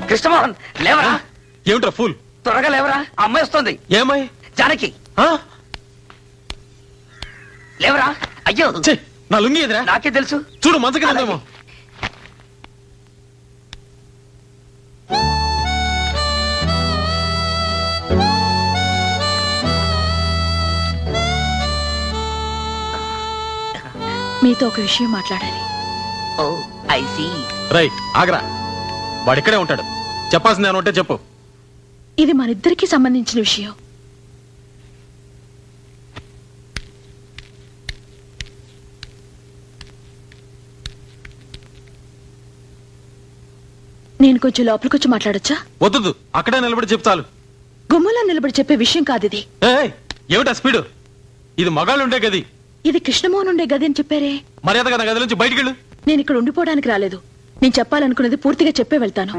కృష్ణమోహన్ లేవరా. ఏమిట్రా ఫూల్? త్వరగా లేవరా, అమ్మాయి వస్తుంది. ఏమై? జానకి లేవరా. అయ్యో నా లుంగి ఎదురా. నాకే తెలుసు. చూడు మంచకేమో. మీతో ఒక విషయం మాట్లాడాలి. ఓ ఐ సీ. రై ఆగరా, వాడిక్కడే ఉంటాడు. చెప్పాల్సింది ఏమంటే చెప్పు. ఇది మనిద్దరికి సంబంధించిన విషయం. నేను కొంచెం లోపలికొచ్చి మాట్లాడొచ్చా? వద్దు, అక్కడే నిలబడి చెప్తాను. గుమ్మలో నిలబడి చెప్పే విషయం కాదు ఇది. ఏమిటా స్పీడు? ఇది మగాళ్ళు ఉండే గది. ఇది కృష్ణమోహన్ ఉండే గది అని చెప్పారే. మర్యాదగా నా గది నుంచి బయటికి వెళ్ళు. నేను ఇక్కడ ఉండిపోవడానికి రాలేదు. నేను చెప్పాలనుకున్నది పూర్తిగా చెప్పే వెళ్తాను.